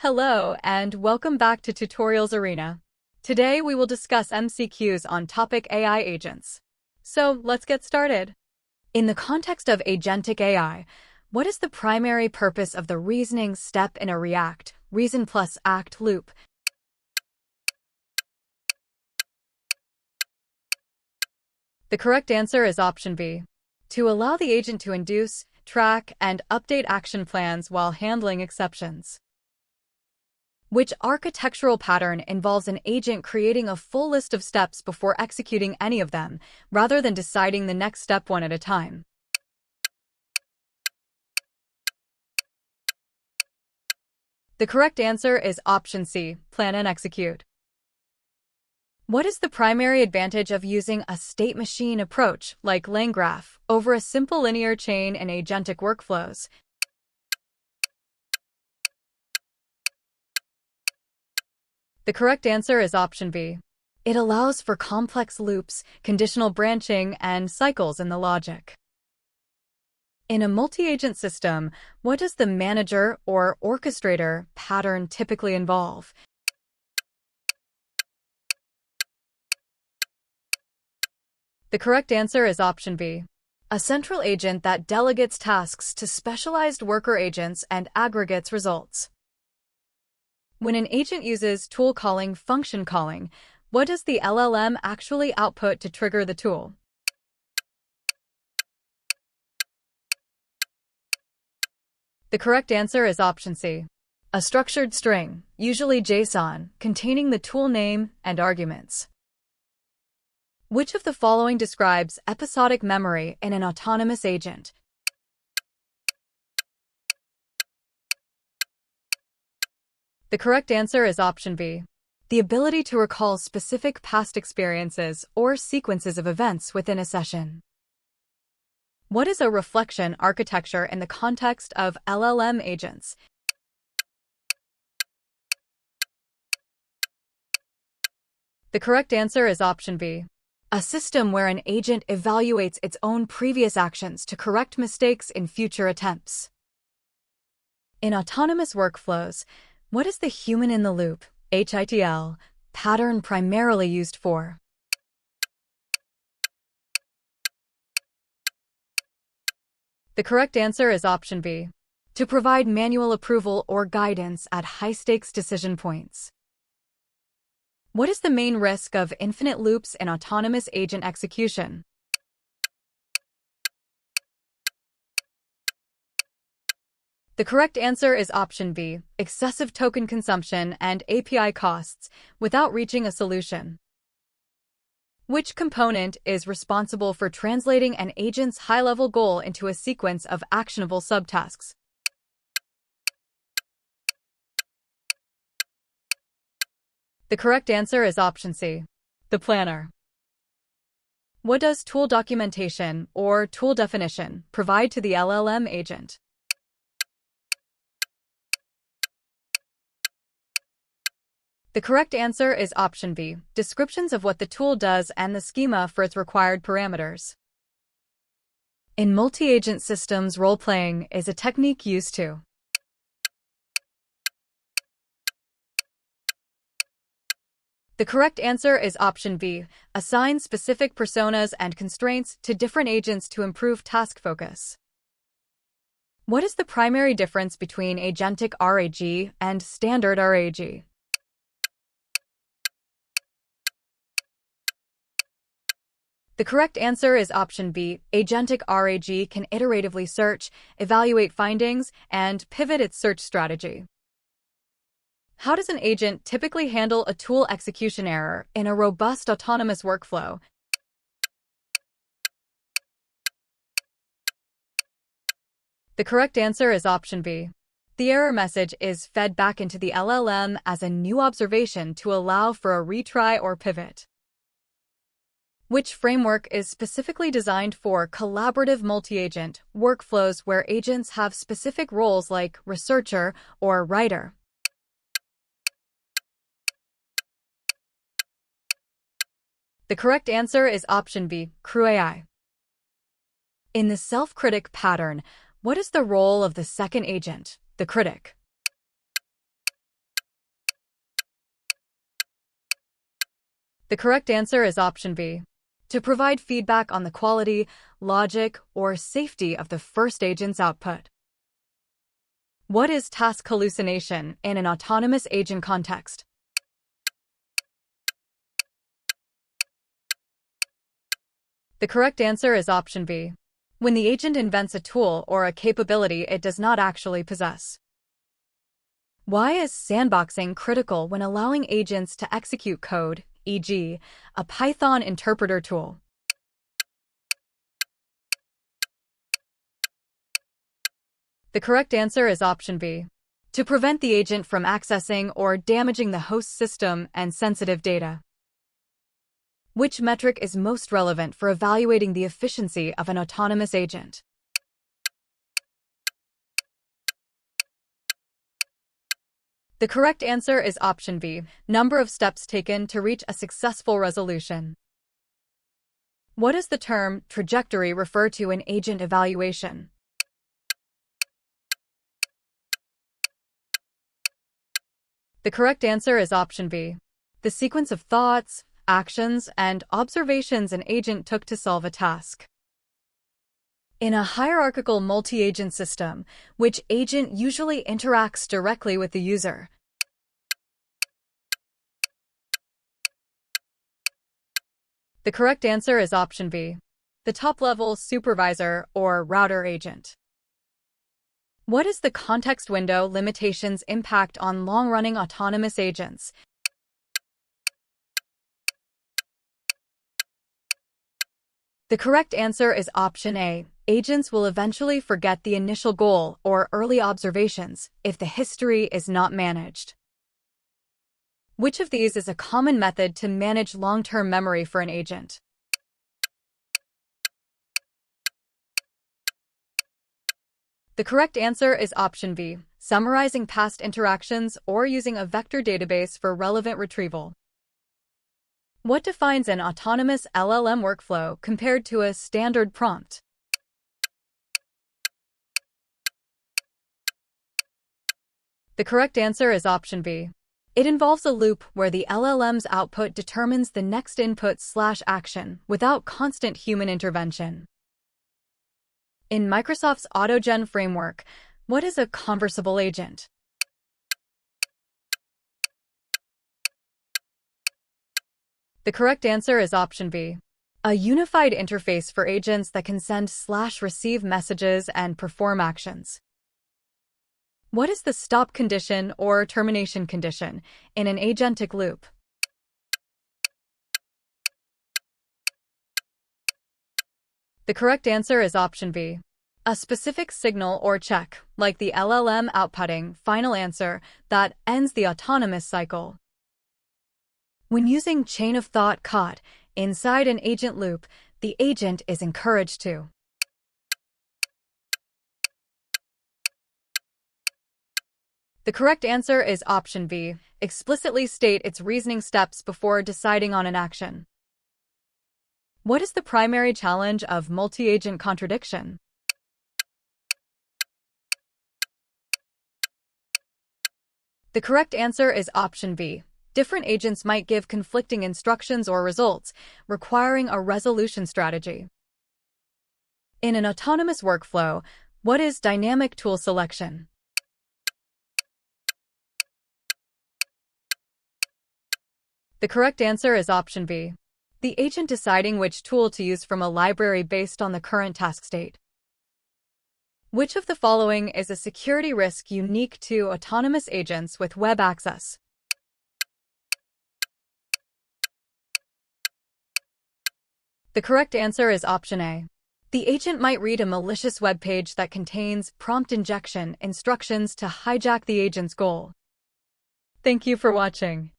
Hello, and welcome back to Tutorials Arena. Today we will discuss MCQs on topic AI agents. So let's get started. In the context of Agentic AI, what is the primary purpose of the reasoning step in a REACT, reason plus act loop? The correct answer is option B. To allow the agent to induce, track, and update action plans while handling exceptions. Which architectural pattern involves an agent creating a full list of steps before executing any of them, rather than deciding the next step one at a time? The correct answer is option C, plan and execute. What is the primary advantage of using a state machine approach, like LangGraph, over a simple linear chain in agentic workflows? The correct answer is option B. It allows for complex loops, conditional branching, and cycles in the logic. In a multi-agent system, what does the manager or orchestrator pattern typically involve? The correct answer is option B. A central agent that delegates tasks to specialized worker agents and aggregates results. When an agent uses tool calling function calling, what does the LLM actually output to trigger the tool? The correct answer is option C. A structured string, usually JSON, containing the tool name and arguments. Which of the following describes episodic memory in an autonomous agent? The correct answer is option B. The ability to recall specific past experiences or sequences of events within a session. What is a reflection architecture in the context of LLM agents? The correct answer is option B. A system where an agent evaluates its own previous actions to correct mistakes in future attempts. In autonomous workflows, what is the human-in-the-loop, HITL, pattern primarily used for? The correct answer is option B. To provide manual approval or guidance at high-stakes decision points. What is the main risk of infinite loops in autonomous agent execution? The correct answer is option B, excessive token consumption and API costs without reaching a solution. Which component is responsible for translating an agent's high-level goal into a sequence of actionable subtasks? The correct answer is option C, the planner. What does tool documentation or tool definition provide to the LLM agent? The correct answer is option B, descriptions of what the tool does and the schema for its required parameters. In multi-agent systems, role-playing is a technique used to. The correct answer is option B, assign specific personas and constraints to different agents to improve task focus. What is the primary difference between Agentic RAG and standard RAG? The correct answer is option B. Agentic RAG can iteratively search, evaluate findings, and pivot its search strategy. How does an agent typically handle a tool execution error in a robust autonomous workflow? The correct answer is option B. The error message is fed back into the LLM as a new observation to allow for a retry or pivot. Which framework is specifically designed for collaborative multi-agent workflows where agents have specific roles like researcher or writer? The correct answer is option B, Crew AI. In the self-critic pattern, what is the role of the second agent, the critic? The correct answer is option B. To provide feedback on the quality, logic, or safety of the first agent's output. What is task hallucination in an autonomous agent context? The correct answer is option B. When the agent invents a tool or a capability it does not actually possess. Why is sandboxing critical when allowing agents to execute code, e.g., a Python interpreter tool? The correct answer is option B. To prevent the agent from accessing or damaging the host system and sensitive data. Which metric is most relevant for evaluating the efficiency of an autonomous agent? The correct answer is option B, number of steps taken to reach a successful resolution. What does the term trajectory refer to in agent evaluation? The correct answer is option B, the sequence of thoughts, actions, and observations an agent took to solve a task. In a hierarchical multi-agent system, which agent usually interacts directly with the user? The correct answer is option B, the top-level supervisor or router agent. What is the context window limitations impact on long-running autonomous agents? The correct answer is option A. Agents will eventually forget the initial goal or early observations if the history is not managed. Which of these is a common method to manage long-term memory for an agent? The correct answer is option B, summarizing past interactions or using a vector database for relevant retrieval. What defines an autonomous LLM workflow compared to a standard prompt? The correct answer is option B. It involves a loop where the LLM's output determines the next input/action without constant human intervention. In Microsoft's AutoGen Framework, what is a conversable agent? The correct answer is option B, a unified interface for agents that can send/receive messages and perform actions. What is the stop condition or termination condition in an agentic loop? The correct answer is option B, a specific signal or check, like the LLM outputting final answer, that ends the autonomous cycle. When using chain of thought caught inside an agent loop, the agent is encouraged to. The correct answer is option B, explicitly state its reasoning steps before deciding on an action. What is the primary challenge of multi-agent contradiction? The correct answer is option B. Different agents might give conflicting instructions or results, requiring a resolution strategy. In an autonomous workflow, what is dynamic tool selection? The correct answer is option B, the agent deciding which tool to use from a library based on the current task state. Which of the following is a security risk unique to autonomous agents with web access? The correct answer is option A. The agent might read a malicious web page that contains prompt injection instructions to hijack the agent's goal. Thank you for watching.